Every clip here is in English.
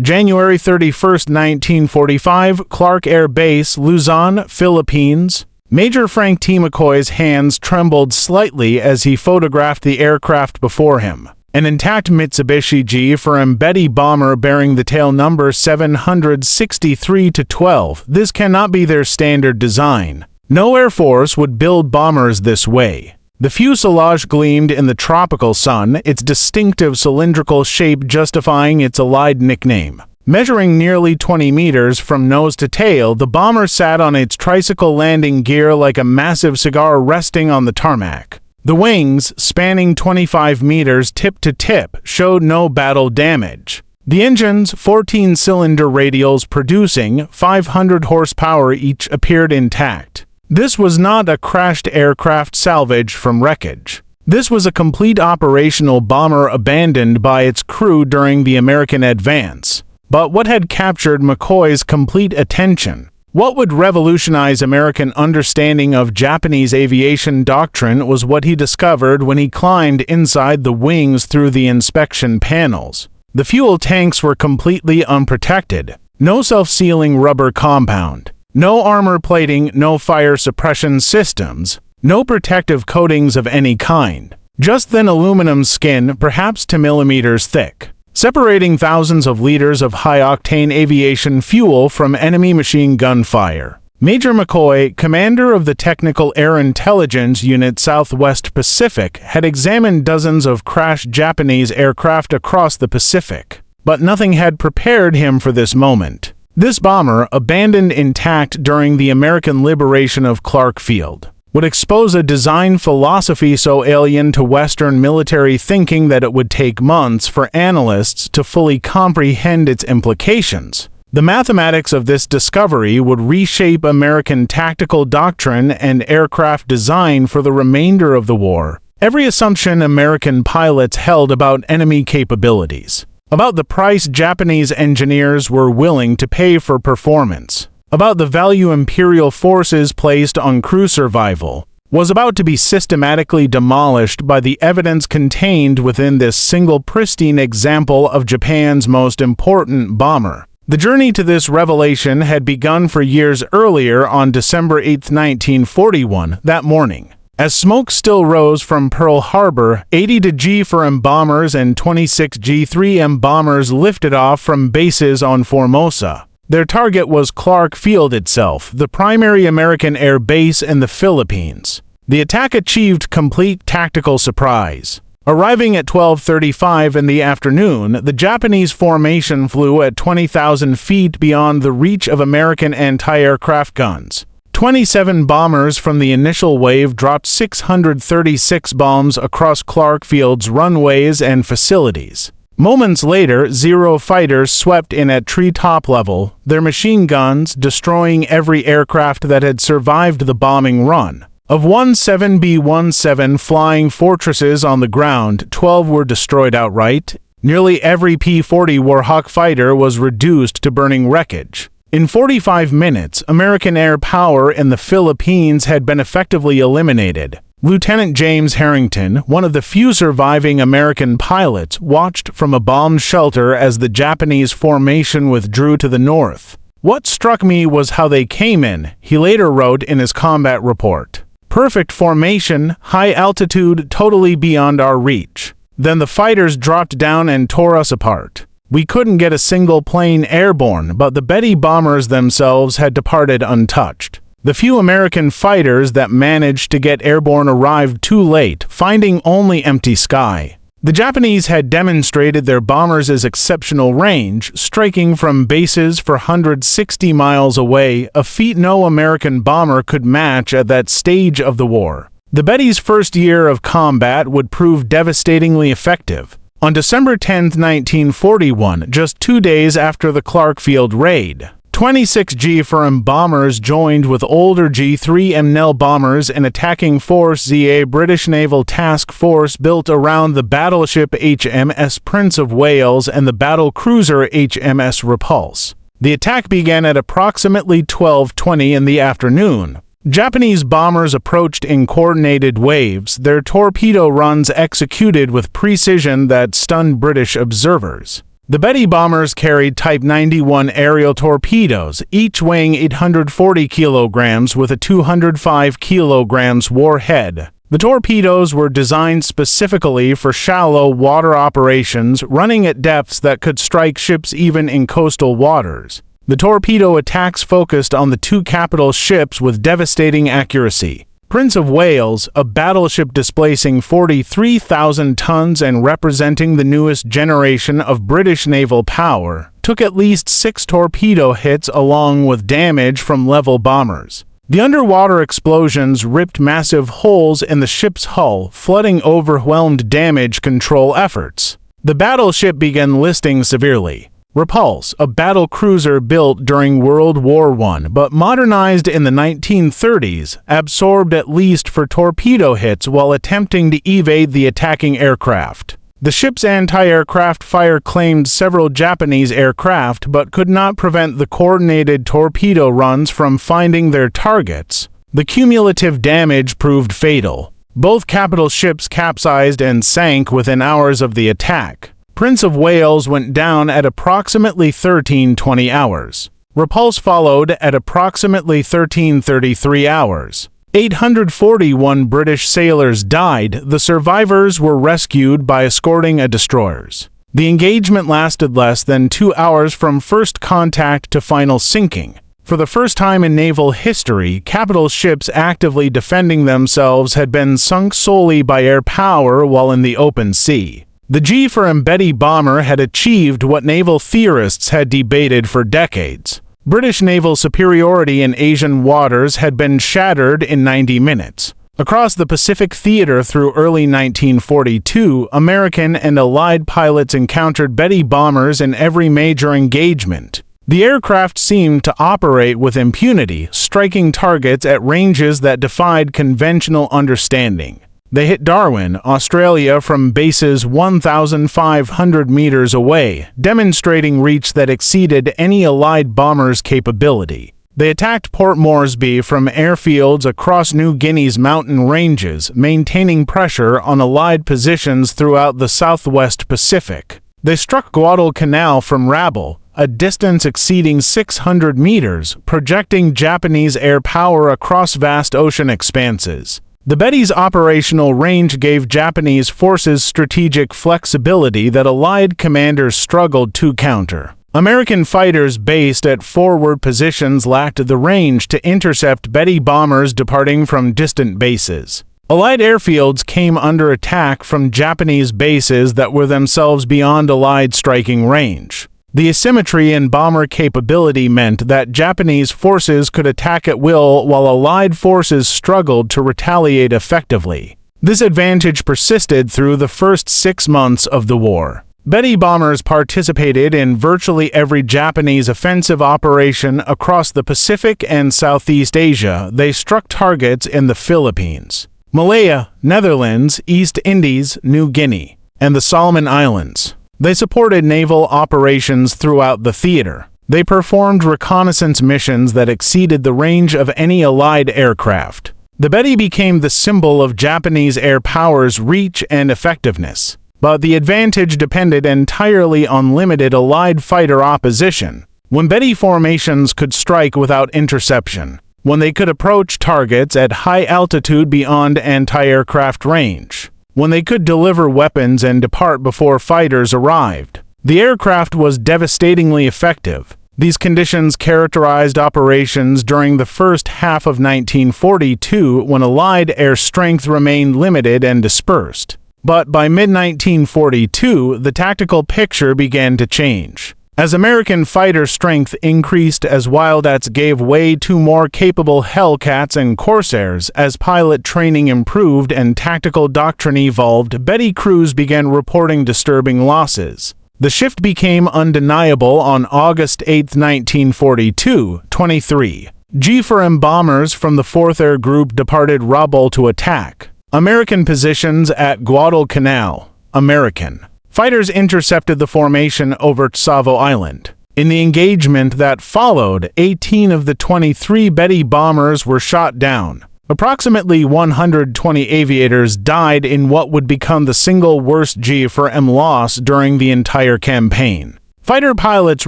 January 31, 1945, Clark Air Base, Luzon, Philippines. Major Frank T. McCoy's hands trembled slightly as he photographed the aircraft before him. An intact Mitsubishi G4M Betty bomber bearing the tail number 763-12. This cannot be their standard design. No Air Force would build bombers this way. The fuselage gleamed in the tropical sun, its distinctive cylindrical shape justifying its allied nickname. Measuring nearly 20 meters from nose to tail, the bomber sat on its tricycle landing gear like a massive cigar resting on the tarmac. The wings, spanning 25 meters tip to tip, showed no battle damage. The engines, 14-cylinder radials producing 500 horsepower each, appeared intact. This was not a crashed aircraft salvaged from wreckage. This was a complete operational bomber abandoned by its crew during the American advance. But what had captured McCoy's complete attention? What would revolutionize American understanding of Japanese aviation doctrine was what he discovered when he climbed inside the wings through the inspection panels. The fuel tanks were completely unprotected. No self-sealing rubber compound. No armor plating, no fire suppression systems, no protective coatings of any kind. Just thin aluminum skin, perhaps 2 millimeters thick, separating thousands of liters of high-octane aviation fuel from enemy machine gun fire. Major McCoy, commander of the Technical Air Intelligence Unit Southwest Pacific, had examined dozens of crashed Japanese aircraft across the Pacific. But nothing had prepared him for this moment. This bomber, abandoned intact during the American liberation of Clark Field, would expose a design philosophy so alien to Western military thinking that it would take months for analysts to fully comprehend its implications. The mathematics of this discovery would reshape American tactical doctrine and aircraft design for the remainder of the war. Every assumption American pilots held about enemy capabilities, about the price Japanese engineers were willing to pay for performance, about the value imperial forces placed on crew survival, was about to be systematically demolished by the evidence contained within this single pristine example of Japan's most important bomber. The journey to this revelation had begun for years earlier on December 8, 1941, that morning. As smoke still rose from Pearl Harbor, 80 G4M bombers and 26 G3M bombers lifted off from bases on Formosa. Their target was Clark Field itself, the primary American air base in the Philippines. The attack achieved complete tactical surprise. Arriving at 12:35 in the afternoon, the Japanese formation flew at 20,000 feet beyond the reach of American anti-aircraft guns. 27 bombers from the initial wave dropped 636 bombs across Clark Field's runways and facilities. Moments later, Zero fighters swept in at treetop level, their machine guns destroying every aircraft that had survived the bombing run. Of 17 B-17 flying fortresses on the ground, 12 were destroyed outright. Nearly every P-40 Warhawk fighter was reduced to burning wreckage. In 45 minutes, American air power in the Philippines had been effectively eliminated. Lieutenant James Harrington, one of the few surviving American pilots, watched from a bombed shelter as the Japanese formation withdrew to the north. "What struck me was how they came in," he later wrote in his combat report. "Perfect formation, high altitude, totally beyond our reach. Then the fighters dropped down and tore us apart. We couldn't get a single plane airborne, but the Betty bombers themselves had departed untouched. The few American fighters that managed to get airborne arrived too late, finding only empty sky. The Japanese had demonstrated their bombers' exceptional range, striking from bases for 160 miles away, a feat no American bomber could match at that stage of the war. The Betty's first year of combat would prove devastatingly effective. On December 10, 1941, just 2 days after the Clark Field raid, 26 G4M bombers joined with older G3M Nell bombers in attacking Force ZA British Naval Task Force built around the battleship HMS Prince of Wales and the battlecruiser HMS Repulse. The attack began at approximately 12:20 in the afternoon. Japanese bombers approached in coordinated waves, their torpedo runs executed with precision that stunned British observers. The Betty bombers carried Type 91 aerial torpedoes, each weighing 840 kilograms with a 205 kilograms warhead. The torpedoes were designed specifically for shallow water operations, running at depths that could strike ships even in coastal waters. The torpedo attacks focused on the two capital ships with devastating accuracy. Prince of Wales, a battleship displacing 43,000 tons and representing the newest generation of British naval power, took at least 6 torpedo hits along with damage from level bombers. The underwater explosions ripped massive holes in the ship's hull, flooding overwhelmed damage control efforts. The battleship began listing severely. Repulse, a battlecruiser built during World War I but modernized in the 1930s, absorbed at least 4 torpedo hits while attempting to evade the attacking aircraft. The ship's anti-aircraft fire claimed several Japanese aircraft but could not prevent the coordinated torpedo runs from finding their targets. The cumulative damage proved fatal. Both capital ships capsized and sank within hours of the attack. Prince of Wales went down at approximately 13:20 hours. Repulse followed at approximately 13:33 hours. 841 British sailors died. The survivors were rescued by escorting a destroyers. The engagement lasted less than 2 hours from first contact to final sinking. For the first time in naval history, capital ships actively defending themselves had been sunk solely by air power while in the open sea. The G4M Betty bomber had achieved what naval theorists had debated for decades. British naval superiority in Asian waters had been shattered in 90 minutes. Across the Pacific theater through early 1942, American and Allied pilots encountered Betty bombers in every major engagement. The aircraft seemed to operate with impunity, striking targets at ranges that defied conventional understanding. They hit Darwin, Australia from bases 1,500 meters away, demonstrating reach that exceeded any Allied bomber's capability. They attacked Port Moresby from airfields across New Guinea's mountain ranges, maintaining pressure on Allied positions throughout the southwest Pacific. They struck Guadalcanal from Rabaul, a distance exceeding 600 meters, projecting Japanese air power across vast ocean expanses. The Betty's operational range gave Japanese forces strategic flexibility that Allied commanders struggled to counter. American fighters based at forward positions lacked the range to intercept Betty bombers departing from distant bases. Allied airfields came under attack from Japanese bases that were themselves beyond Allied striking range. The asymmetry in bomber capability meant that Japanese forces could attack at will while Allied forces struggled to retaliate effectively. This advantage persisted through the first 6 months of the war. Betty bombers participated in virtually every Japanese offensive operation across the Pacific and Southeast Asia. They struck targets in the Philippines, Malaya, Netherlands, East Indies, New Guinea, and the Solomon Islands. They supported naval operations throughout the theater. They performed reconnaissance missions that exceeded the range of any Allied aircraft. The Betty became the symbol of Japanese air power's reach and effectiveness, but the advantage depended entirely on limited Allied fighter opposition. When Betty formations could strike without interception, when they could approach targets at high altitude beyond anti-aircraft range, when they could deliver weapons and depart before fighters arrived. The aircraft was devastatingly effective. These conditions characterized operations during the first half of 1942 when Allied air strength remained limited and dispersed. But by mid-1942, the tactical picture began to change. As American fighter strength increased, as Wildcats gave way to more capable Hellcats and Corsairs, as pilot training improved and tactical doctrine evolved, Betty crews began reporting disturbing losses. The shift became undeniable on August 8, 1942. 23 G4M bombers from the 4th Air Group departed Rabaul to attack American positions at Guadalcanal. American fighters intercepted the formation over Tsavo Island. In the engagement that followed, 18 of the 23 Betty bombers were shot down. Approximately 120 aviators died in what would become the single worst G4M loss during the entire campaign. Fighter pilots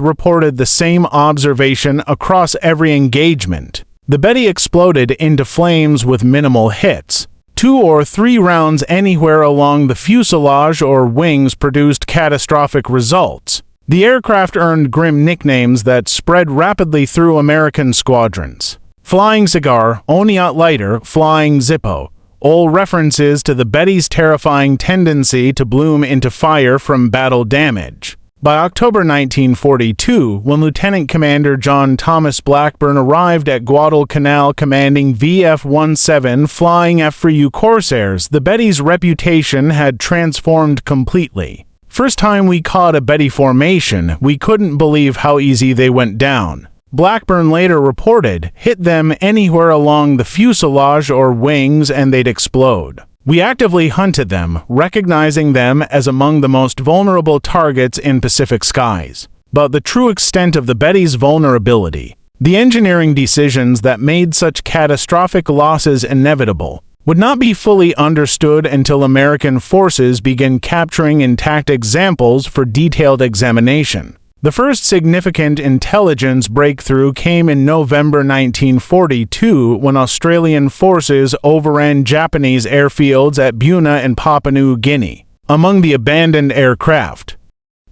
reported the same observation across every engagement. The Betty exploded into flames with minimal hits. 2 or 3 rounds anywhere along the fuselage or wings produced catastrophic results. The aircraft earned grim nicknames that spread rapidly through American squadrons. Flying Cigar, Oniot Lighter, Flying Zippo, all references to the Betty's terrifying tendency to bloom into fire from battle damage. By October 1942, when Lieutenant Commander John Thomas Blackburn arrived at Guadalcanal commanding VF-17 Flying F-3U Corsairs, the Betty's reputation had transformed completely. First time we caught a Betty formation, we couldn't believe how easy they went down. Blackburn later reported, hit them anywhere along the fuselage or wings and they'd explode. We actively hunted them, recognizing them as among the most vulnerable targets in Pacific skies. But the true extent of the Betty's vulnerability, the engineering decisions that made such catastrophic losses inevitable, would not be fully understood until American forces began capturing intact examples for detailed examination. The first significant intelligence breakthrough came in November 1942 when Australian forces overran Japanese airfields at Buna and Papua New Guinea. Among the abandoned aircraft,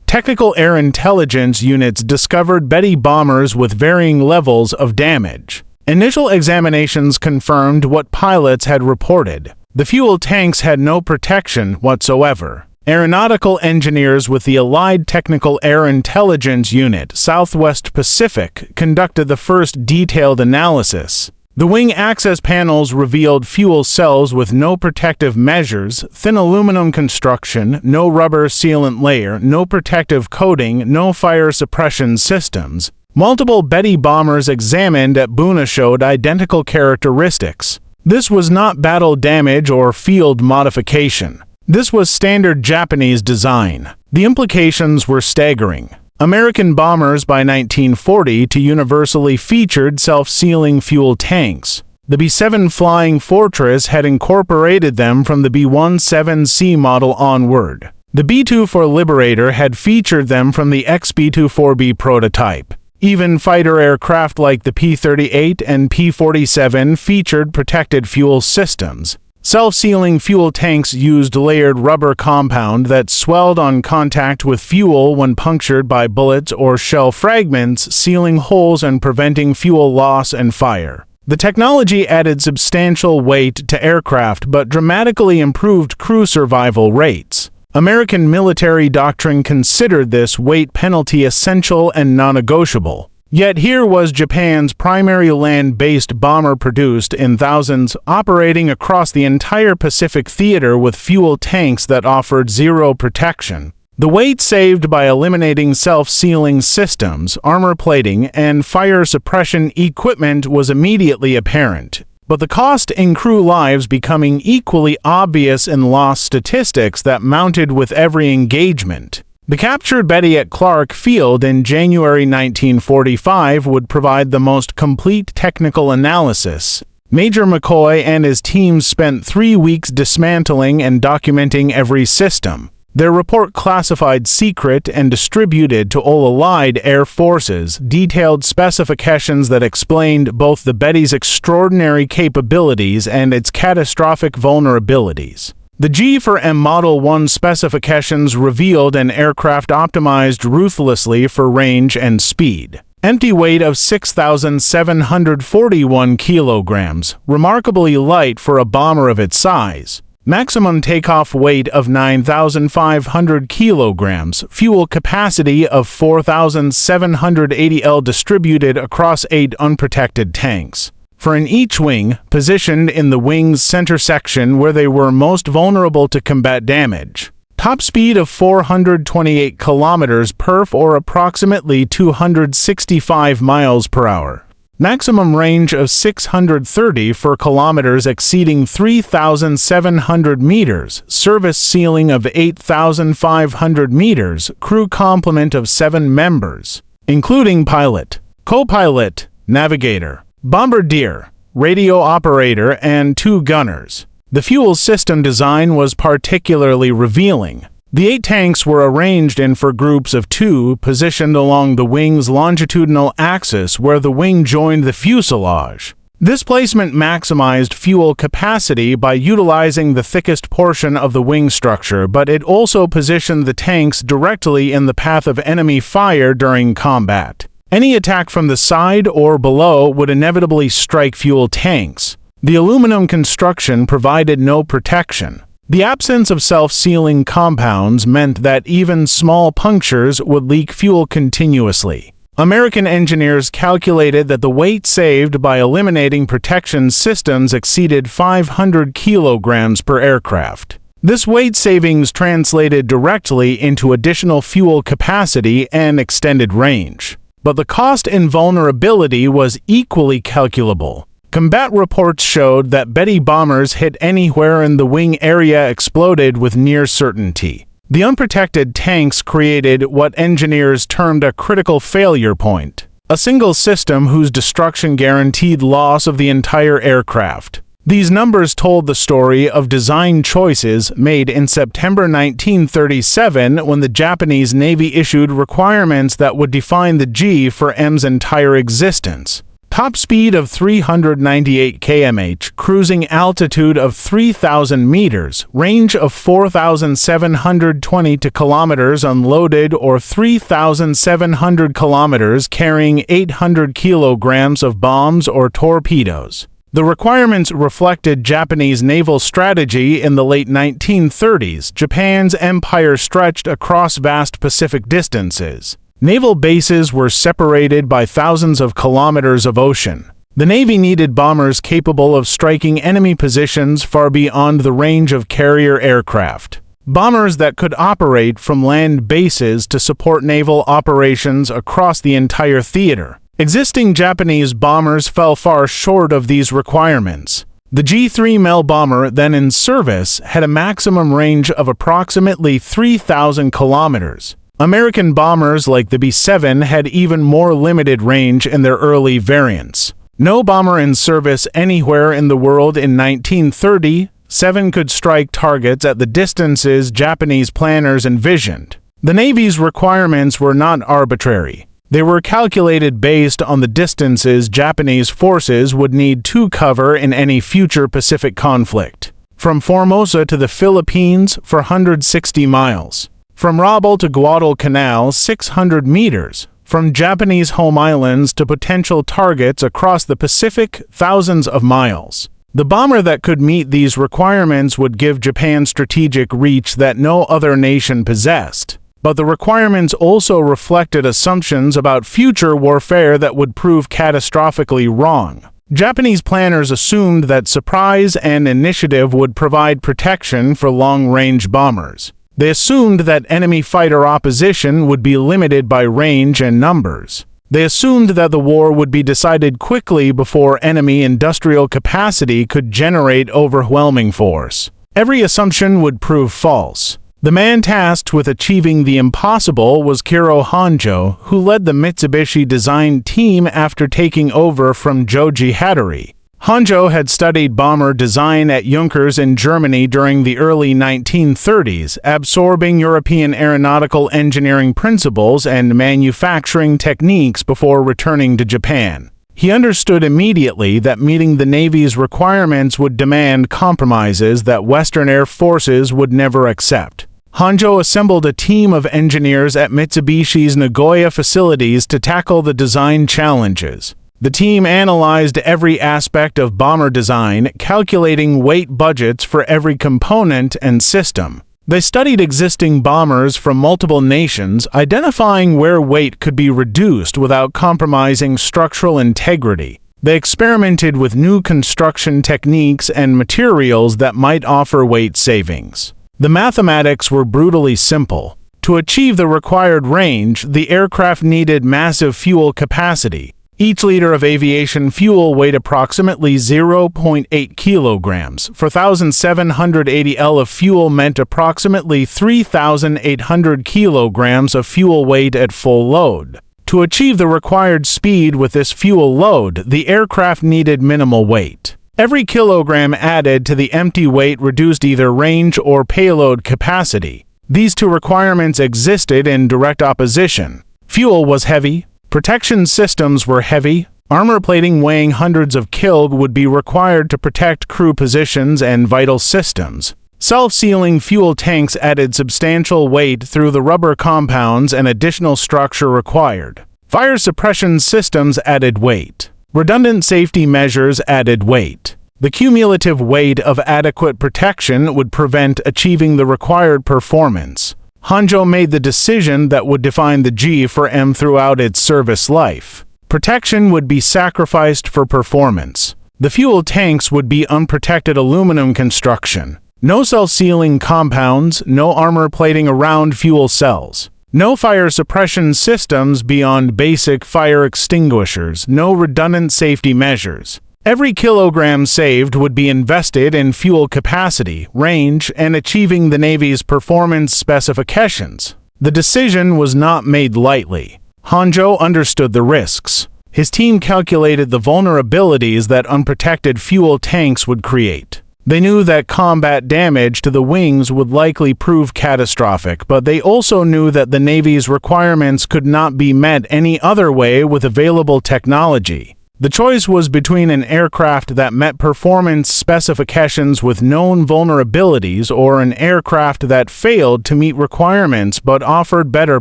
technical air intelligence units discovered Betty bombers with varying levels of damage. Initial examinations confirmed what pilots had reported. The fuel tanks had no protection whatsoever. Aeronautical engineers with the Allied Technical Air Intelligence Unit, Southwest Pacific, conducted the first detailed analysis. The wing access panels revealed fuel cells with no protective measures, thin aluminum construction, no rubber sealant layer, no protective coating, no fire suppression systems. Multiple Betty bombers examined at Buna showed identical characteristics. This was not battle damage or field modification. This was standard Japanese design. The implications were staggering. American bombers by 1940 universally featured self-sealing fuel tanks. The B-7 Flying Fortress had incorporated them from the B-17C model onward. The B-24 Liberator had featured them from the XB-24B prototype. Even fighter aircraft like the P-38 and P-47 featured protected fuel systems. Self-sealing fuel tanks used layered rubber compound that swelled on contact with fuel when punctured by bullets or shell fragments, sealing holes and preventing fuel loss and fire. The technology added substantial weight to aircraft but dramatically improved crew survival rates. American military doctrine considered this weight penalty essential and non-negotiable. Yet here was Japan's primary land-based bomber produced in thousands, operating across the entire Pacific theater with fuel tanks that offered zero protection. The weight saved by eliminating self-sealing systems, armor plating, and fire suppression equipment was immediately apparent, but the cost in crew lives becoming equally obvious in loss statistics that mounted with every engagement. The captured Betty at Clark Field in January 1945 would provide the most complete technical analysis. Major McCoy and his team spent 3 weeks dismantling and documenting every system. Their report, classified secret and distributed to all Allied air forces, detailed specifications that explained both the Betty's extraordinary capabilities and its catastrophic vulnerabilities. The G4M Model 1 specifications revealed an aircraft optimized ruthlessly for range and speed. Empty weight of 6,741 kilograms, remarkably light for a bomber of its size. Maximum takeoff weight of 9,500 kilograms, fuel capacity of 4,780 L distributed across 8 unprotected tanks. For in each wing, positioned in the wing's center section where they were most vulnerable to combat damage. Top speed of 428 kilometers per or approximately 265 miles per hour. Maximum range of 630 kilometers exceeding 3,700 meters. Service ceiling of 8,500 meters. Crew complement of 7 members, including pilot, co-pilot, navigator, bombardier, radio operator, and 2 gunners. The fuel system design was particularly revealing. The 8 tanks were arranged in four groups of 2, positioned along the wing's longitudinal axis where the wing joined the fuselage. This placement maximized fuel capacity by utilizing the thickest portion of the wing structure, but it also positioned the tanks directly in the path of enemy fire during combat. Any attack from the side or below would inevitably strike fuel tanks. The aluminum construction provided no protection. The absence of self-sealing compounds meant that even small punctures would leak fuel continuously. American engineers calculated that the weight saved by eliminating protection systems exceeded 500 kilograms per aircraft. This weight savings translated directly into additional fuel capacity and extended range. But the cost in vulnerability was equally calculable. Combat reports showed that Betty bombers hit anywhere in the wing area exploded with near certainty. The unprotected tanks created what engineers termed a critical failure point, a single system whose destruction guaranteed loss of the entire aircraft. These numbers told the story of design choices made in September 1937 when the Japanese Navy issued requirements that would define the G4M's entire existence. Top speed of 398 km/h, cruising altitude of 3,000 meters, range of 4,720 kilometers unloaded or 3,700 kilometers carrying 800 kilograms of bombs or torpedoes. The requirements reflected Japanese naval strategy in the late 1930s. Japan's empire stretched across vast Pacific distances. Naval bases were separated by thousands of kilometers of ocean. The Navy needed bombers capable of striking enemy positions far beyond the range of carrier aircraft. Bombers that could operate from land bases to support naval operations across the entire theater. Existing Japanese bombers fell far short of these requirements. The G3M bomber, then in service, had a maximum range of approximately 3,000 kilometers. American bombers like the B-7 had even more limited range in their early variants. No bomber in service anywhere in the world in 1937 could strike targets at the distances Japanese planners envisioned. The Navy's requirements were not arbitrary. They were calculated based on the distances Japanese forces would need to cover in any future Pacific conflict. From Formosa to the Philippines, 460 miles. From Rabaul to Guadalcanal, 600 meters. From Japanese home islands to potential targets across the Pacific, thousands of miles. The bomber that could meet these requirements would give Japan strategic reach that no other nation possessed. But the requirements also reflected assumptions about future warfare that would prove catastrophically wrong. Japanese planners assumed that surprise and initiative would provide protection for long-range bombers. They assumed that enemy fighter opposition would be limited by range and numbers. They assumed that the war would be decided quickly before enemy industrial capacity could generate overwhelming force. Every assumption would prove false. The man tasked with achieving the impossible was Kiro Honjo, who led the Mitsubishi design team after taking over from Joji Hattori. Honjo had studied bomber design at Junkers in Germany during the early 1930s, absorbing European aeronautical engineering principles and manufacturing techniques before returning to Japan. He understood immediately that meeting the Navy's requirements would demand compromises that Western air forces would never accept. Honjo assembled a team of engineers at Mitsubishi's Nagoya facilities to tackle the design challenges. The team analyzed every aspect of bomber design, calculating weight budgets for every component and system. They studied existing bombers from multiple nations, identifying where weight could be reduced without compromising structural integrity. They experimented with new construction techniques and materials that might offer weight savings. The mathematics were brutally simple. To achieve the required range, the aircraft needed massive fuel capacity. Each liter of aviation fuel weighed approximately 0.8 kilograms. 4,780 L of fuel meant approximately 3,800 kilograms of fuel weight at full load. To achieve the required speed with this fuel load, the aircraft needed minimal weight. Every kilogram added to the empty weight reduced either range or payload capacity. These two requirements existed in direct opposition. Fuel was heavy, protection systems were heavy, armor plating weighing hundreds of kg would be required to protect crew positions and vital systems. Self-sealing fuel tanks added substantial weight through the rubber compounds and additional structure required. Fire suppression systems added weight. Redundant safety measures added weight. The cumulative weight of adequate protection would prevent achieving the required performance. Honjo made the decision that would define the G4M throughout its service life. Protection would be sacrificed for performance. The fuel tanks would be unprotected aluminum construction. No self-sealing compounds, no armor plating around fuel cells. No fire suppression systems beyond basic fire extinguishers, no redundant safety measures. Every kilogram saved would be invested in fuel capacity, range, and achieving the Navy's performance specifications. The decision was not made lightly. Honjo understood the risks. His team calculated the vulnerabilities that unprotected fuel tanks would create. They knew that combat damage to the wings would likely prove catastrophic, but they also knew that the Navy's requirements could not be met any other way with available technology. The choice was between an aircraft that met performance specifications with known vulnerabilities or an aircraft that failed to meet requirements but offered better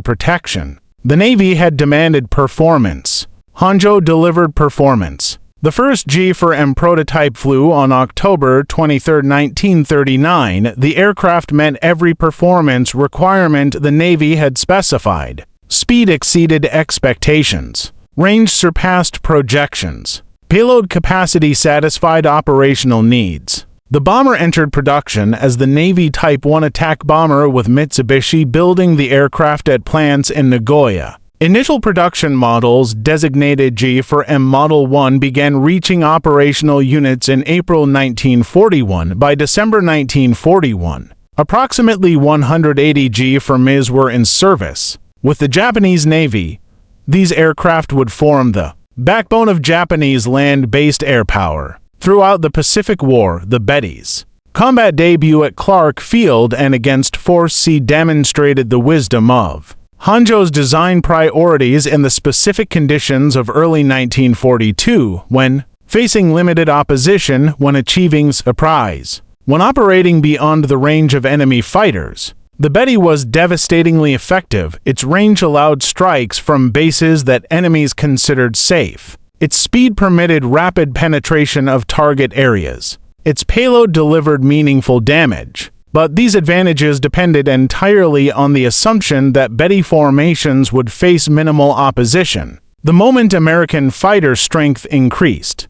protection. The Navy had demanded performance. Honjo delivered performance. The first G4M prototype flew on October 23, 1939. The aircraft met every performance requirement the Navy had specified. Speed exceeded expectations. Range surpassed projections. Payload capacity satisfied operational needs. The bomber entered production as the Navy Type 1 attack bomber with Mitsubishi building the aircraft at plants in Nagoya. Initial production models, designated G4M Model 1, began reaching operational units in April 1941. By December 1941, approximately 180 G4Ms were in service. With the Japanese Navy, these aircraft would form the backbone of Japanese land-based air power. Throughout the Pacific War, the Betty's combat debut at Clark Field and against Force C demonstrated the wisdom of Honjo's design priorities in the specific conditions of early 1942, when facing limited opposition, when achieving surprise, when operating beyond the range of enemy fighters. The Betty was devastatingly effective. Its range allowed strikes from bases that enemies considered safe. Its speed permitted rapid penetration of target areas. Its payload delivered meaningful damage. But these advantages depended entirely on the assumption that Betty formations would face minimal opposition. The moment American fighter strength increased,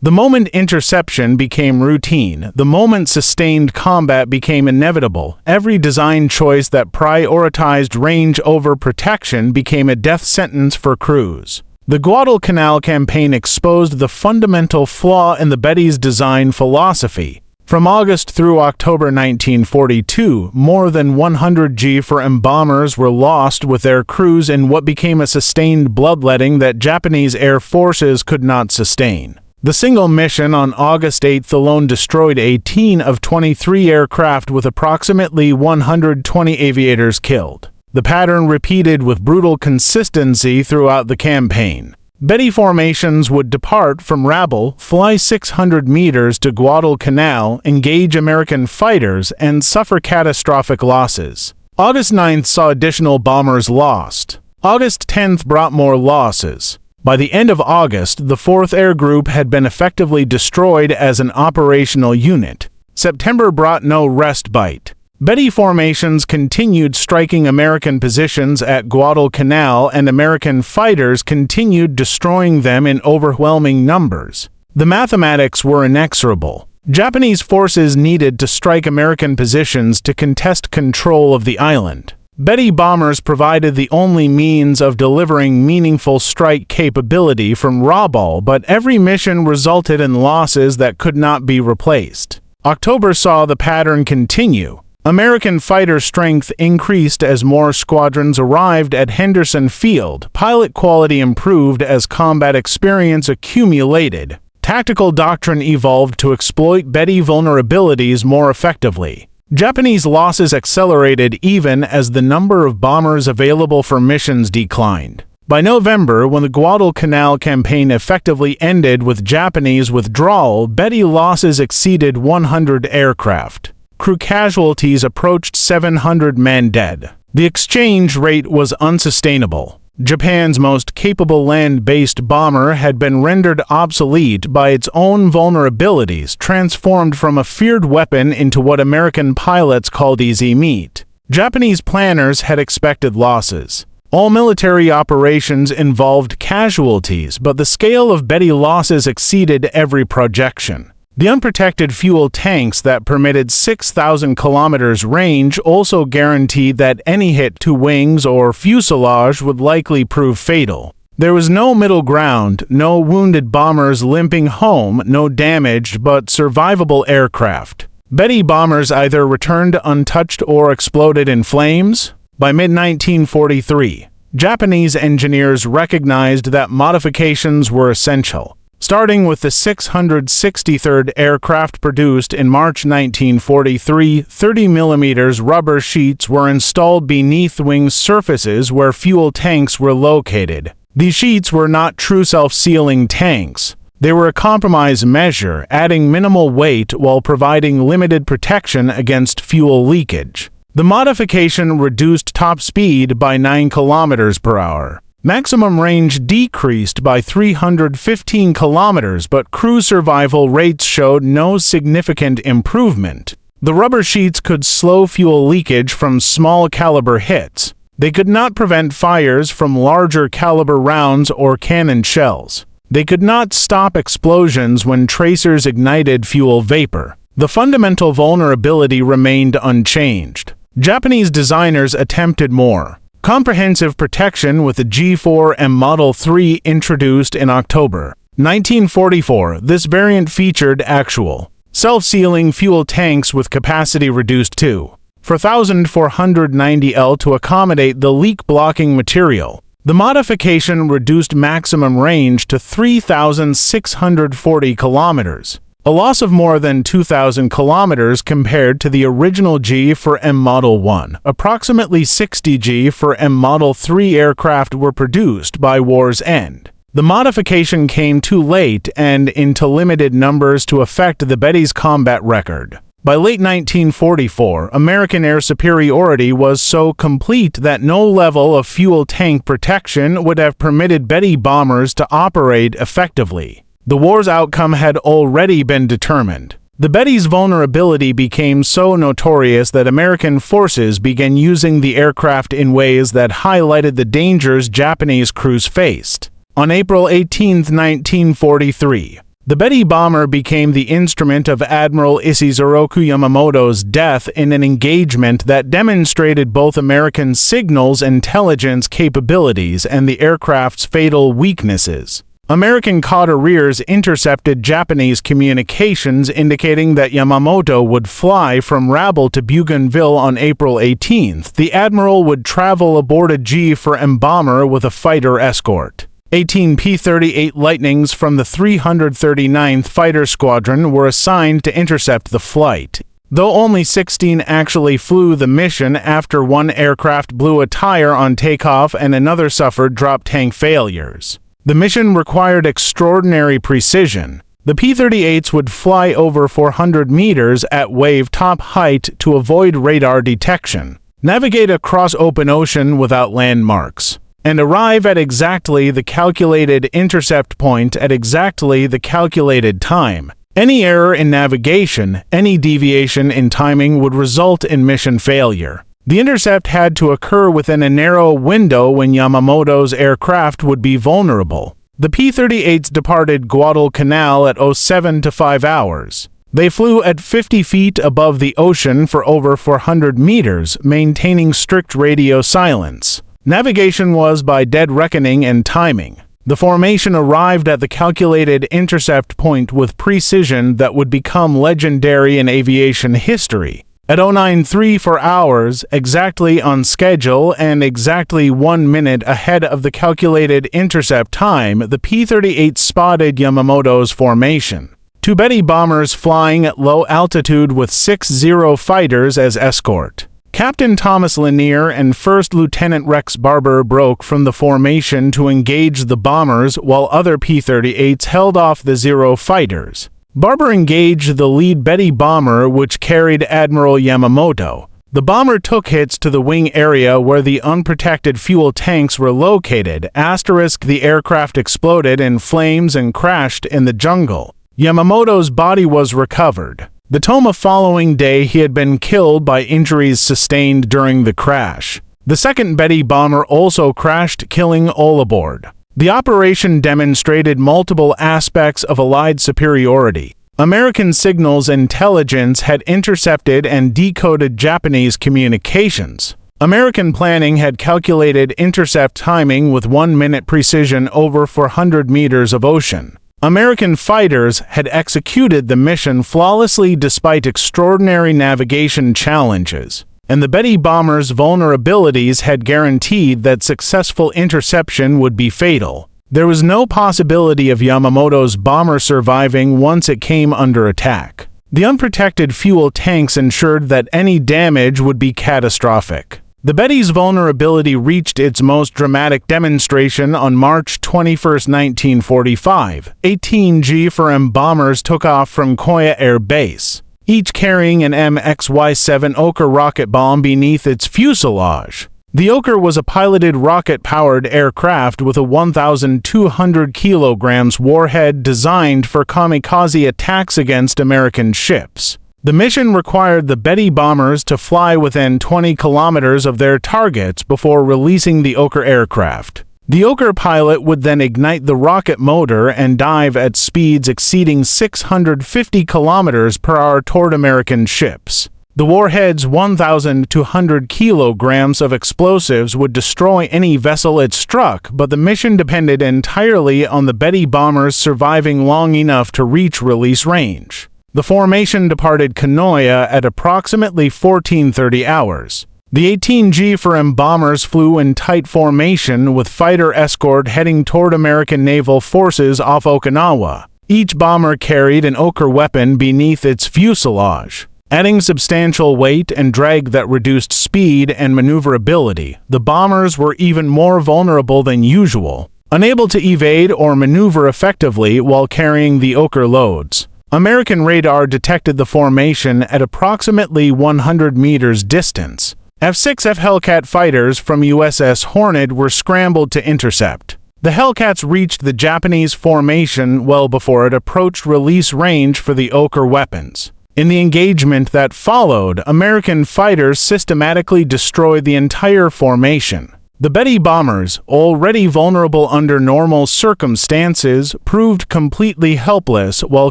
the moment interception became routine, the moment sustained combat became inevitable, every design choice that prioritized range over protection became a death sentence for crews. The Guadalcanal campaign exposed the fundamental flaw in the Betty's design philosophy. From August through October 1942, more than 100 G4M bombers were lost with their crews in what became a sustained bloodletting that Japanese air forces could not sustain. The single mission on August 8 alone destroyed 18 of 23 aircraft with approximately 120 aviators killed. The pattern repeated with brutal consistency throughout the campaign. Betty formations would depart from Rabble, fly 600 meters to Guadalcanal, engage American fighters, and suffer catastrophic losses. August 9th saw additional bombers lost. August 10th brought more losses. By the end of August, the 4th Air Group had been effectively destroyed as an operational unit. September brought no respite. Betty formations continued striking American positions at Guadalcanal, and American fighters continued destroying them in overwhelming numbers. The mathematics were inexorable. Japanese forces needed to strike American positions to contest control of the island. Betty bombers provided the only means of delivering meaningful strike capability from Rabaul, but every mission resulted in losses that could not be replaced. October saw the pattern continue. American fighter strength increased as more squadrons arrived at Henderson Field, pilot quality improved as combat experience accumulated, tactical doctrine evolved to exploit Betty vulnerabilities more effectively. Japanese losses accelerated even as the number of bombers available for missions declined. By November, when the Guadalcanal campaign effectively ended with Japanese withdrawal, Betty losses exceeded 100 aircraft. Crew casualties approached 700 men dead. The exchange rate was unsustainable. Japan's most capable land-based bomber had been rendered obsolete by its own vulnerabilities, transformed from a feared weapon into what American pilots called easy meat. Japanese planners had expected losses. All military operations involved casualties, but the scale of Betty losses exceeded every projection. The unprotected fuel tanks that permitted 6,000 kilometers range also guaranteed that any hit to wings or fuselage would likely prove fatal. There was no middle ground, no wounded bombers limping home, no damaged but survivable aircraft. Betty bombers either returned untouched or exploded in flames. By mid-1943, Japanese engineers recognized that modifications were essential. Starting with the 663rd aircraft produced in March 1943, 30mm rubber sheets were installed beneath wing surfaces where fuel tanks were located. These sheets were not true self-sealing tanks. They were a compromise measure, adding minimal weight while providing limited protection against fuel leakage. The modification reduced top speed by 9 km per hour. Maximum range decreased by 315 kilometers, but crew survival rates showed no significant improvement. The rubber sheets could slow fuel leakage from small caliber hits. They could not prevent fires from larger caliber rounds or cannon shells. They could not stop explosions when tracers ignited fuel vapor. The fundamental vulnerability remained unchanged. Japanese designers attempted more. Comprehensive protection with the G4M Model 3 introduced in October 1944. This variant featured actual self-sealing fuel tanks with capacity reduced to 4,490 L to accommodate the leak-blocking material. The modification reduced maximum range to 3,640 kilometers, a loss of more than 2,000 kilometers compared to the original G4M Model 1. Approximately 60 G4M Model 3 aircraft were produced by war's end. The modification came too late and into limited numbers to affect the Betty's combat record. By late 1944, American air superiority was so complete that no level of fuel tank protection would have permitted Betty bombers to operate effectively. The war's outcome had already been determined. The Betty's vulnerability became so notorious that American forces began using the aircraft in ways that highlighted the dangers Japanese crews faced. On April 18, 1943, the Betty bomber became the instrument of Admiral Yamamoto's death in an engagement that demonstrated both American signals intelligence capabilities and the aircraft's fatal weaknesses. American couriers intercepted Japanese communications indicating that Yamamoto would fly from Rabaul to Bougainville on April 18th. The Admiral would travel aboard a G4M bomber with a fighter escort. 18 P-38 Lightnings from the 339th Fighter Squadron were assigned to intercept the flight. Though only 16 actually flew the mission after one aircraft blew a tire on takeoff and another suffered drop tank failures. The mission required extraordinary precision. The P-38s would fly over 400 meters at wave top height to avoid radar detection, navigate across open ocean without landmarks, and arrive at exactly the calculated intercept point at exactly the calculated time. Any error in navigation, any deviation in timing would result in mission failure. The intercept had to occur within a narrow window when Yamamoto's aircraft would be vulnerable. The P-38s departed Guadalcanal at 07 to 5 hours. They flew at 50 feet above the ocean for over 400 meters, maintaining strict radio silence. Navigation was by dead reckoning and timing. The formation arrived at the calculated intercept point with precision that would become legendary in aviation history. At 09:34 hours, exactly on schedule and exactly 1 minute ahead of the calculated intercept time, the P-38 spotted Yamamoto's formation. Two Betty bombers flying at low altitude with 60 fighters as escort. Captain Thomas Lanier and First Lieutenant Rex Barber broke from the formation to engage the bombers while other P-38s held off the Zero fighters. Barber engaged the lead Betty bomber, which carried Admiral Yamamoto. The bomber took hits to the wing area where the unprotected fuel tanks were located. The aircraft exploded in flames and crashed in the jungle. Yamamoto's body was recovered. The Toma following day he had been killed by injuries sustained during the crash. The second Betty bomber also crashed, killing all aboard. The operation demonstrated multiple aspects of Allied superiority. American signals intelligence had intercepted and decoded Japanese communications. American planning had calculated intercept timing with 1-minute precision over 400 meters of ocean. American fighters had executed the mission flawlessly despite extraordinary navigation challenges, and the Betty bombers' vulnerabilities had guaranteed that successful interception would be fatal. There was no possibility of Yamamoto's bomber surviving once it came under attack. The unprotected fuel tanks ensured that any damage would be catastrophic. The Betty's vulnerability reached its most dramatic demonstration on March 21, 1945. 18 G4M bombers took off from Koya Air Base, each carrying an MXY-7 Ohka rocket bomb beneath its fuselage. The Ohka was a piloted rocket-powered aircraft with a 1,200 kilograms warhead designed for kamikaze attacks against American ships. The mission required the Betty bombers to fly within 20 kilometers of their targets before releasing the Ohka aircraft. The Ohka pilot would then ignite the rocket motor and dive at speeds exceeding 650 kilometers per hour toward American ships. The warhead's 1,200 kilograms of explosives would destroy any vessel it struck, but the mission depended entirely on the Betty bombers surviving long enough to reach release range. The formation departed Kanoya at approximately 14:30 hours. The 18 G4M bombers flew in tight formation with fighter escort heading toward American naval forces off Okinawa. Each bomber carried an Ohka weapon beneath its fuselage. Adding substantial weight and drag that reduced speed and maneuverability, the bombers were even more vulnerable than usual, unable to evade or maneuver effectively while carrying the Ohka loads. American radar detected the formation at approximately 100 meters distance. F-6F Hellcat fighters from USS Hornet were scrambled to intercept. The Hellcats reached the Japanese formation well before it approached release range for the Ohka weapons. In the engagement that followed, American fighters systematically destroyed the entire formation. The Betty bombers, already vulnerable under normal circumstances, proved completely helpless while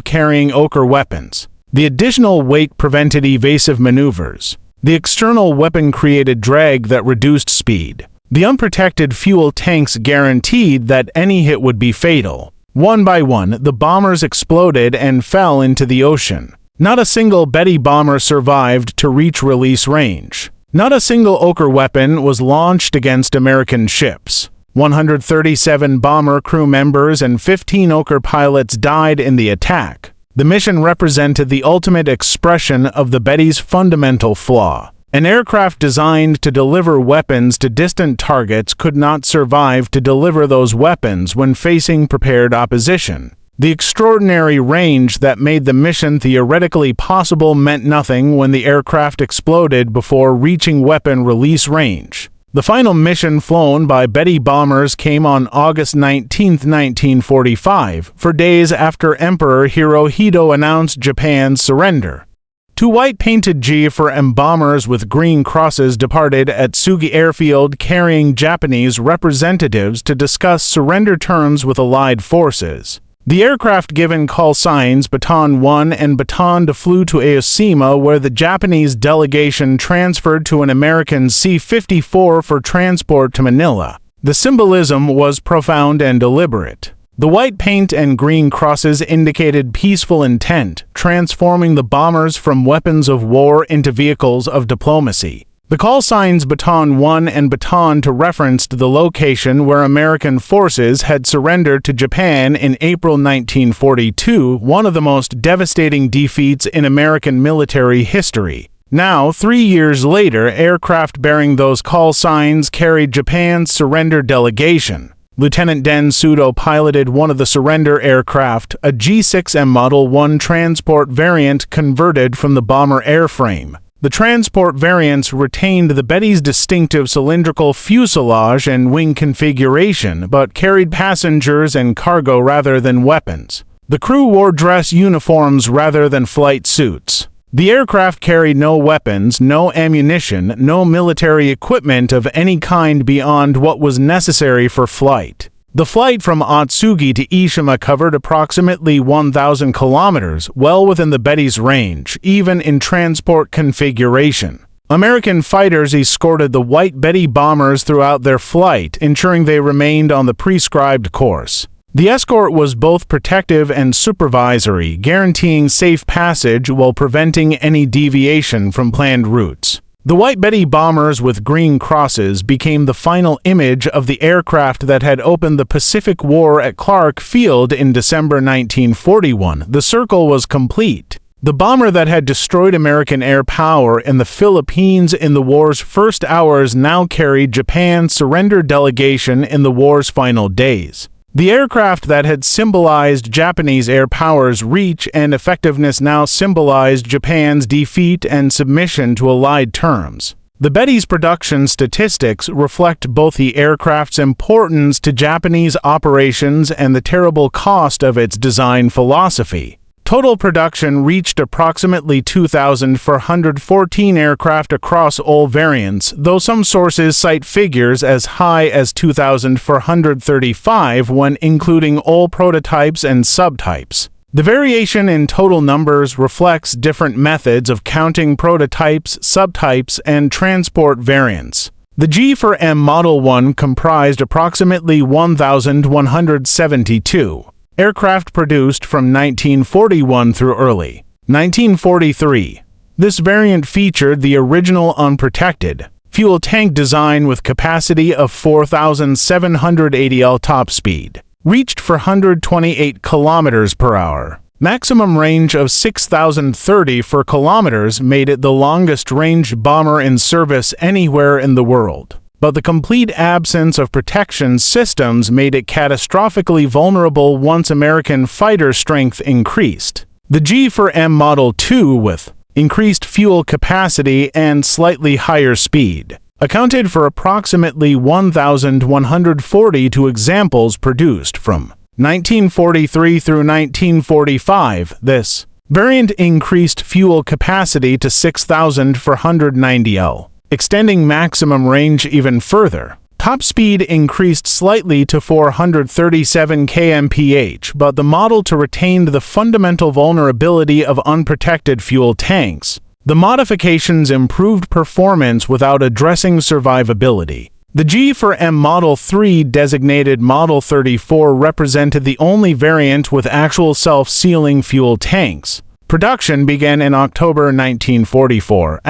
carrying Ohka weapons. The additional weight prevented evasive maneuvers. The external weapon created drag that reduced speed. The unprotected fuel tanks guaranteed that any hit would be fatal. One by one, the bombers exploded and fell into the ocean. Not a single Betty bomber survived to reach release range. Not a single Ohka weapon was launched against American ships. 137 bomber crew members and 15 Ohka pilots died in the attack. The mission represented the ultimate expression of the Betty's fundamental flaw. An aircraft designed to deliver weapons to distant targets could not survive to deliver those weapons when facing prepared opposition. The extraordinary range that made the mission theoretically possible meant nothing when the aircraft exploded before reaching weapon release range. The final mission flown by Betty bombers came on August 19, 1945, 4 days after Emperor Hirohito announced Japan's surrender. Two white-painted G4M bombers with green crosses departed at Sugi Airfield carrying Japanese representatives to discuss surrender terms with Allied forces. The aircraft given call signs Baton 1 and Baton 2 flew to Aoshima, where the Japanese delegation transferred to an American C-54 for transport to Manila. The symbolism was profound and deliberate. The white paint and green crosses indicated peaceful intent, transforming the bombers from weapons of war into vehicles of diplomacy. The call signs Baton 1 and Baton 2 referenced the location where American forces had surrendered to Japan in April 1942, one of the most devastating defeats in American military history. Now, 3 years later, aircraft bearing those call signs carried Japan's surrender delegation. Lieutenant Den Sudo piloted one of the surrender aircraft, a G6M Model 1 transport variant converted from the bomber airframe. The transport variants retained the Betty's distinctive cylindrical fuselage and wing configuration, but carried passengers and cargo rather than weapons. The crew wore dress uniforms rather than flight suits. The aircraft carried no weapons, no ammunition, no military equipment of any kind beyond what was necessary for flight. The flight from Otsugi to Ishima covered approximately 1,000 kilometers, well within the Betty's range, even in transport configuration. American fighters escorted the White Betty bombers throughout their flight, ensuring they remained on the prescribed course. The escort was both protective and supervisory, guaranteeing safe passage while preventing any deviation from planned routes. The White Betty bombers with green crosses became the final image of the aircraft that had opened the Pacific War at Clark Field in December 1941. The circle was complete. The bomber that had destroyed American air power in the Philippines in the war's first hours now carried Japan's surrender delegation in the war's final days. The aircraft that had symbolized Japanese air power's reach and effectiveness now symbolized Japan's defeat and submission to Allied terms. The Betty's production statistics reflect both the aircraft's importance to Japanese operations and the terrible cost of its design philosophy. Total production reached approximately 2,414 aircraft across all variants, though some sources cite figures as high as 2,435 when including all prototypes and subtypes. The variation in total numbers reflects different methods of counting prototypes, subtypes, and transport variants. The G4M Model 1 comprised approximately 1,172. Aircraft produced from 1941 through early 1943. This variant featured the original Unprotected fuel tank design with capacity of 4,780 L top speed, reached for 128 km per hour. Maximum range of 6,030 kilometers made it the longest-range bomber in service anywhere in the world. But the complete absence of protection systems made it catastrophically vulnerable once American fighter strength increased. The G4M Model 2, with increased fuel capacity and slightly higher speed, accounted for approximately 1,142 examples produced from 1943 through 1945. This variant increased fuel capacity to 6,490 L. Extending maximum range even further. Top speed increased slightly to 437 kmph, but the Model 2 retained the fundamental vulnerability of unprotected fuel tanks. The modifications improved performance without addressing survivability. The G4M Model 3, designated Model 34, represented the only variant with actual self-sealing fuel tanks. Production began in October 1944,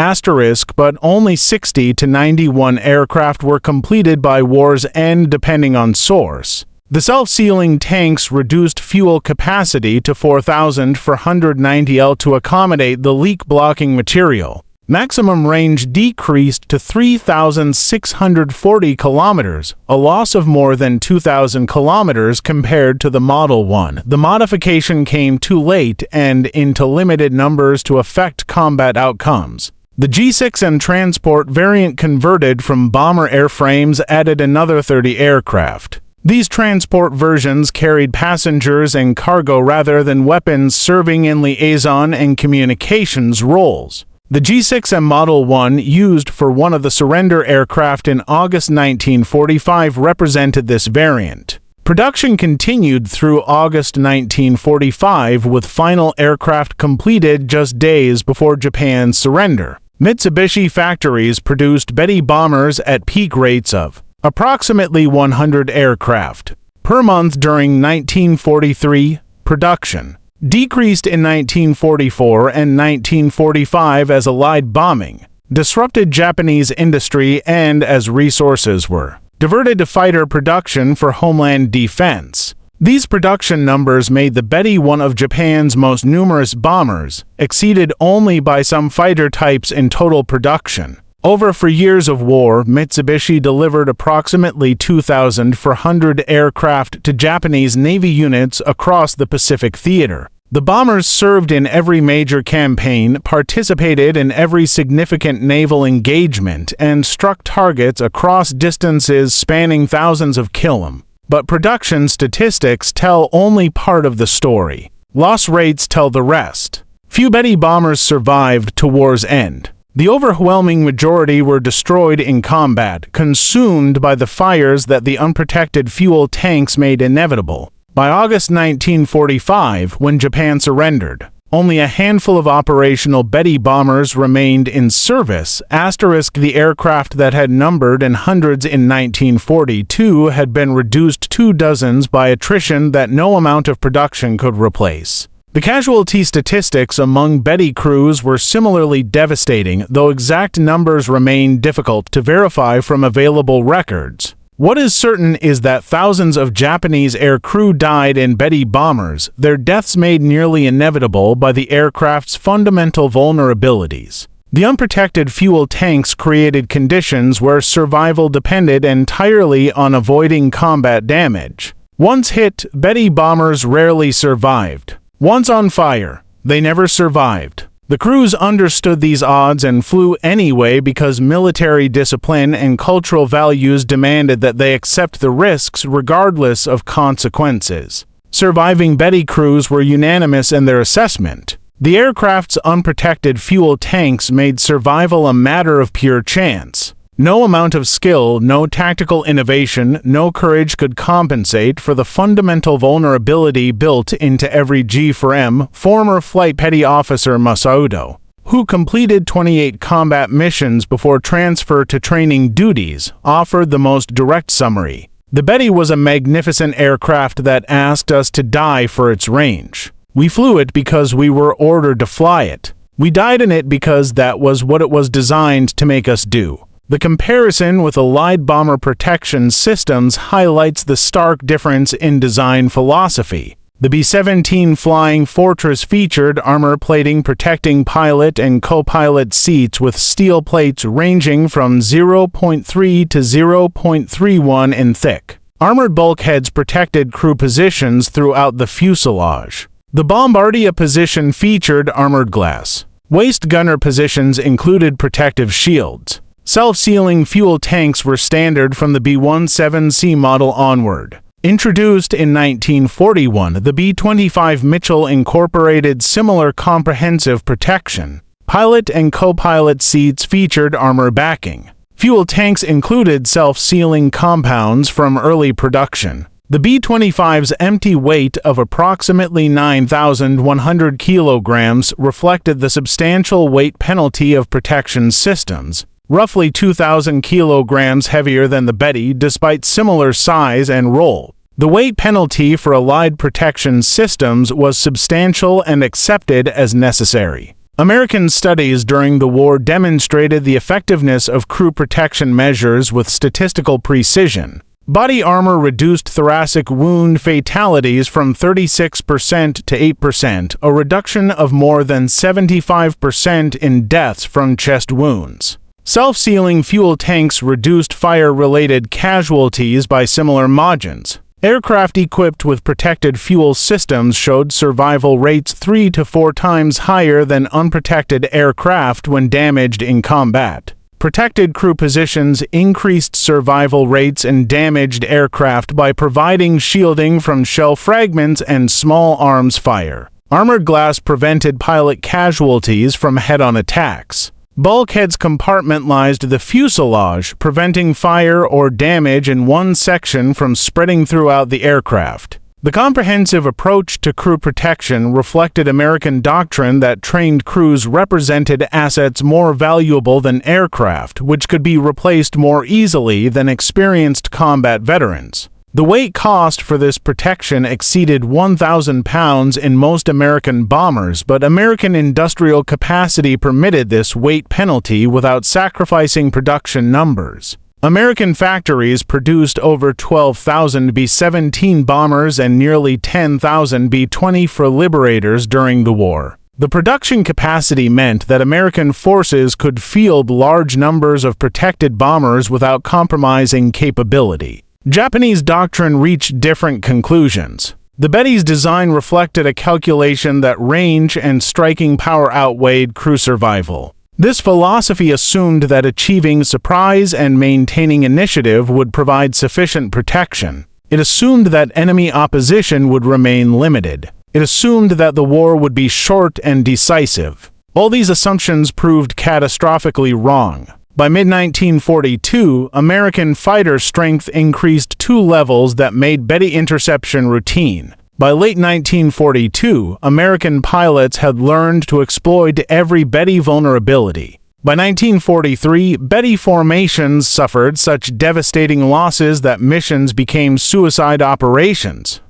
but only 60 to 91 aircraft were completed by war's end depending on source. The self-sealing tanks reduced fuel capacity to 4,490 L to accommodate the leak-blocking material. Maximum range decreased to 3,640 kilometers, a loss of more than 2,000 kilometers compared to the Model 1. The modification came too late and into limited numbers to affect combat outcomes. The G6M transport variant converted from bomber airframes added another 30 aircraft. These transport versions carried passengers and cargo rather than weapons, serving in liaison and communications roles. The G6M Model 1, used for one of the surrender aircraft in August 1945, represented this variant. Production continued through August 1945, with final aircraft completed just days before Japan's surrender. Mitsubishi factories produced Betty bombers at peak rates of approximately 100 aircraft per month during 1943. Production decreased in 1944 and 1945 as Allied bombing disrupted Japanese industry and as resources were diverted to fighter production for homeland defense. These production numbers made the Betty one of Japan's most numerous bombers, exceeded only by some fighter types in total production. Over 4 years of war, Mitsubishi delivered approximately 2,400 aircraft to Japanese Navy units across the Pacific theater. The bombers served in every major campaign, participated in every significant naval engagement, and struck targets across distances spanning thousands of kilometers. But production statistics tell only part of the story. Loss rates tell the rest. Few Betty bombers survived to war's end. The overwhelming majority were destroyed in combat, consumed by the fires that the unprotected fuel tanks made inevitable. By August 1945, when Japan surrendered, only a handful of operational Betty bombers remained in service. The aircraft that had numbered in hundreds in 1942 had been reduced to dozens by attrition that no amount of production could replace. The casualty statistics among Betty crews were similarly devastating, though exact numbers remain difficult to verify from available records. What is certain is that thousands of Japanese air crew died in Betty bombers, their deaths made nearly inevitable by the aircraft's fundamental vulnerabilities. The unprotected fuel tanks created conditions where survival depended entirely on avoiding combat damage. Once hit, Betty bombers rarely survived. Once on fire, they never survived. The crews understood these odds and flew anyway because military discipline and cultural values demanded that they accept the risks regardless of consequences. Surviving Betty crews were unanimous in their assessment. The aircraft's unprotected fuel tanks made survival a matter of pure chance. No amount of skill, no tactical innovation, no courage could compensate for the fundamental vulnerability built into every G4M. Former Flight Petty Officer Yamamoto, who completed 28 combat missions before transfer to training duties, offered the most direct summary. The Betty was a magnificent aircraft that asked us to die for its range. We flew it because we were ordered to fly it. We died in it because that was what it was designed to make us do. The comparison with Allied bomber protection systems highlights the stark difference in design philosophy. The B-17 Flying Fortress featured armor plating protecting pilot and co-pilot seats with steel plates ranging from 0.3 to 0.31 in thick. Armored bulkheads protected crew positions throughout the fuselage. The Bombardier position featured armored glass. Waist gunner positions included protective shields. Self-sealing fuel tanks were standard from the B-17C model onward. Introduced in 1941, the B-25 Mitchell incorporated similar comprehensive protection. Pilot and co-pilot seats featured armor backing. Fuel tanks included self-sealing compounds from early production. The B-25's empty weight of approximately 9,100 kilograms reflected the substantial weight penalty of protection systems. Roughly 2,000 kilograms heavier than the Betty despite similar size and role. The weight penalty for Allied protection systems was substantial and accepted as necessary. American studies during the war demonstrated the effectiveness of crew protection measures with statistical precision. Body armor reduced thoracic wound fatalities from 36% to 8%, a reduction of more than 75% in deaths from chest wounds. Self-sealing fuel tanks reduced fire-related casualties by similar margins. Aircraft equipped with protected fuel systems showed survival rates 3 to 4 times higher than unprotected aircraft when damaged in combat. Protected crew positions increased survival rates in damaged aircraft by providing shielding from shell fragments and small arms fire. Armored glass prevented pilot casualties from head-on attacks. Bulkheads compartmentalized the fuselage, preventing fire or damage in one section from spreading throughout the aircraft. The comprehensive approach to crew protection reflected American doctrine that trained crews represented assets more valuable than aircraft, which could be replaced more easily than experienced combat veterans. The weight cost for this protection exceeded 1,000 pounds in most American bombers, but American industrial capacity permitted this weight penalty without sacrificing production numbers. American factories produced over 12,000 B-17 bombers and nearly 10,000 B-24 Liberators during the war. The production capacity meant that American forces could field large numbers of protected bombers without compromising capability. Japanese doctrine reached different conclusions. The Betty's design reflected a calculation that range and striking power outweighed crew survival. This philosophy assumed that achieving surprise and maintaining initiative would provide sufficient protection. It assumed that enemy opposition would remain limited. It assumed that the war would be short and decisive. All these assumptions proved catastrophically wrong. By mid-1942, American fighter strength increased 2 levels that made Betty interception routine. By late 1942, American pilots had learned to exploit every Betty vulnerability. By 1943, Betty formations suffered such devastating losses that missions became suicide operations.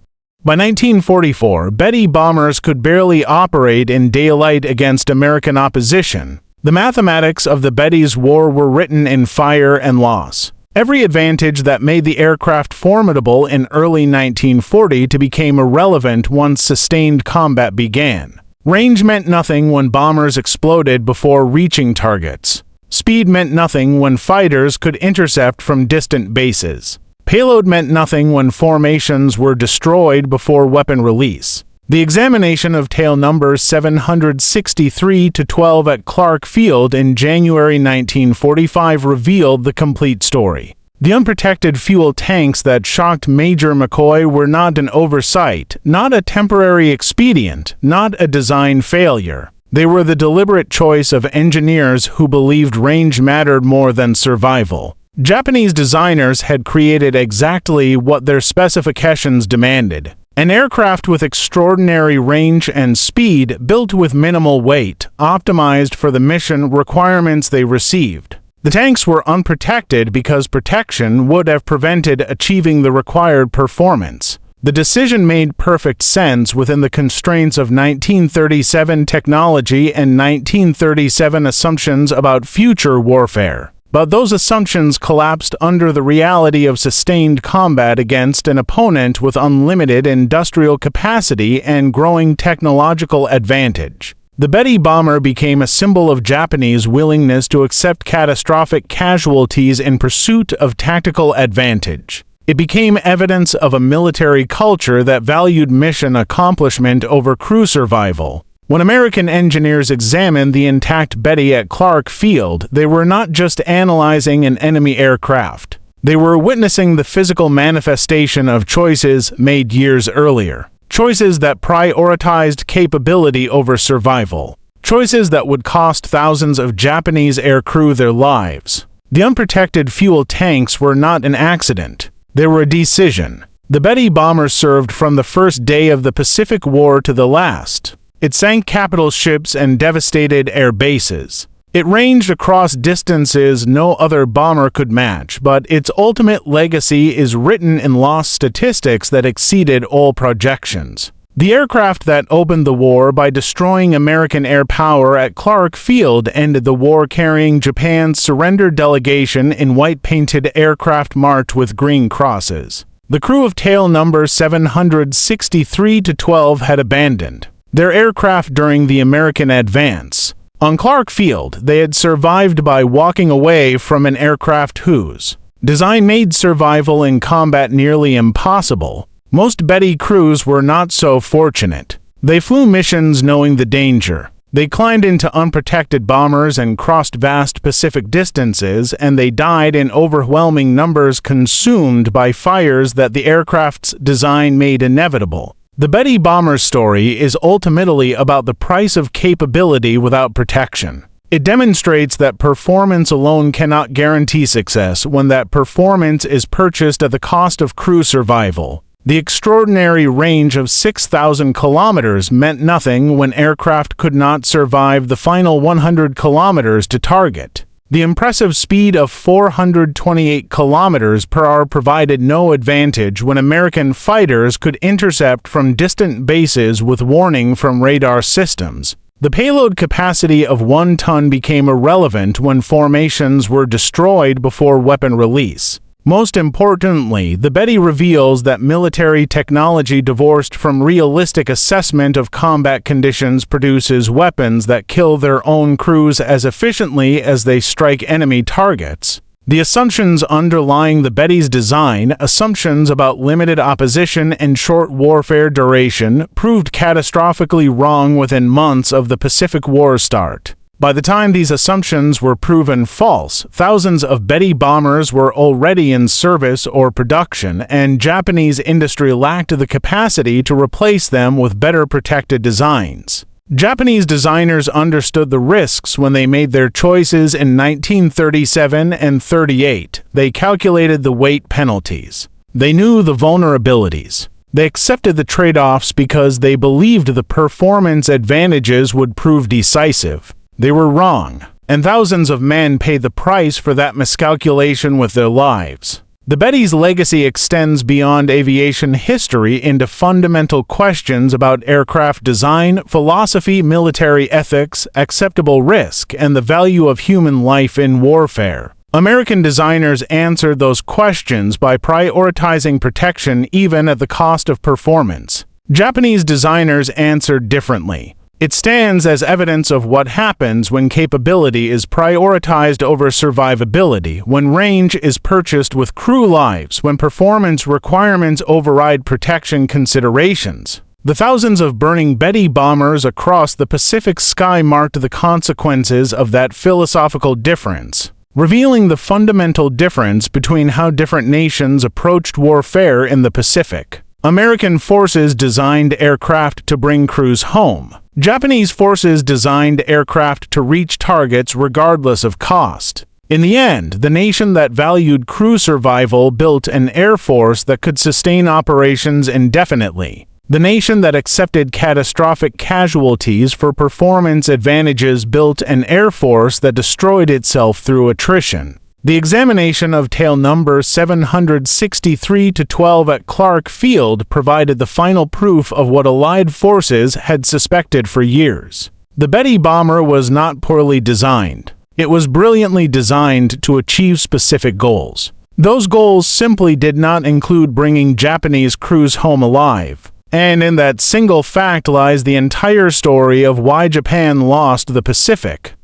By 1944, Betty bombers could barely operate in daylight against American opposition. The mathematics of the Betty's war were written in fire and loss. Every advantage that made the aircraft formidable in early 1940 became irrelevant once sustained combat began. Range meant nothing when bombers exploded before reaching targets. Speed meant nothing when fighters could intercept from distant bases. Payload meant nothing when formations were destroyed before weapon release. The examination of tail numbers 763-12 at Clark Field in January 1945 revealed the complete story. The unprotected fuel tanks that shocked Major McCoy were not an oversight, not a temporary expedient, not a design failure. They were the deliberate choice of engineers who believed range mattered more than survival. Japanese designers had created exactly what their specifications demanded. An aircraft with extraordinary range and speed, built with minimal weight, optimized for the mission requirements they received. The tanks were unprotected because protection would have prevented achieving the required performance. The decision made perfect sense within the constraints of 1937 technology and 1937 assumptions about future warfare. But those assumptions collapsed under the reality of sustained combat against an opponent with unlimited industrial capacity and growing technological advantage. The Betty bomber became a symbol of Japanese willingness to accept catastrophic casualties in pursuit of tactical advantage. It became evidence of a military culture that valued mission accomplishment over crew survival. When American engineers examined the intact Betty at Clark Field, they were not just analyzing an enemy aircraft. They were witnessing the physical manifestation of choices made years earlier. Choices that prioritized capability over survival. Choices that would cost thousands of Japanese aircrew their lives. The unprotected fuel tanks were not an accident. They were a decision. The Betty bomber served from the first day of the Pacific War to the last. It sank capital ships and devastated air bases. It ranged across distances no other bomber could match, but its ultimate legacy is written in loss statistics that exceeded all projections. The aircraft that opened the war by destroying American air power at Clark Field ended the war carrying Japan's surrender delegation in white-painted aircraft marked with green crosses. The crew of tail number 763-12 had abandoned their aircraft during the American advance. On Clark Field, they had survived by walking away from an aircraft whose design made survival in combat nearly impossible. Most Betty crews were not so fortunate. They flew missions knowing the danger. They climbed into unprotected bombers and crossed vast Pacific distances, and they died in overwhelming numbers consumed by fires that the aircraft's design made inevitable. The Betty bomber's story is ultimately about the price of capability without protection. It demonstrates that performance alone cannot guarantee success when that performance is purchased at the cost of crew survival. The extraordinary range of 6,000 kilometers meant nothing when aircraft could not survive the final 100 kilometers to target. The impressive speed of 428 kilometers per hour provided no advantage when American fighters could intercept from distant bases with warning from radar systems. The payload capacity of 1 ton became irrelevant when formations were destroyed before weapon release. Most importantly, the Betty reveals that military technology divorced from realistic assessment of combat conditions produces weapons that kill their own crews as efficiently as they strike enemy targets. The assumptions underlying the Betty's design, assumptions about limited opposition and short warfare duration, proved catastrophically wrong within months of the Pacific War's start. By the time these assumptions were proven false, thousands of Betty bombers were already in service or production, and Japanese industry lacked the capacity to replace them with better protected designs. Japanese designers understood the risks when they made their choices in 1937 and 38. They calculated the weight penalties. They knew the vulnerabilities. They accepted the trade-offs because they believed the performance advantages would prove decisive. They were wrong, and thousands of men paid the price for that miscalculation with their lives. The Betty's legacy extends beyond aviation history into fundamental questions about aircraft design, philosophy, military ethics, acceptable risk, and the value of human life in warfare. American designers answered those questions by prioritizing protection even at the cost of performance. Japanese designers answered differently. It stands as evidence of what happens when capability is prioritized over survivability, when range is purchased with crew lives, when performance requirements override protection considerations. The thousands of burning Betty bombers across the Pacific sky marked the consequences of that philosophical difference, revealing the fundamental difference between how different nations approached warfare in the Pacific. American forces designed aircraft to bring crews home. Japanese forces designed aircraft to reach targets regardless of cost. In the end, the nation that valued crew survival built an air force that could sustain operations indefinitely. The nation that accepted catastrophic casualties for performance advantages built an air force that destroyed itself through attrition. The examination of tail number 763-12 at Clark Field provided the final proof of what Allied forces had suspected for years. The Betty bomber was not poorly designed. It was brilliantly designed to achieve specific goals. Those goals simply did not include bringing Japanese crews home alive. And in that single fact lies the entire story of why Japan lost the Pacific.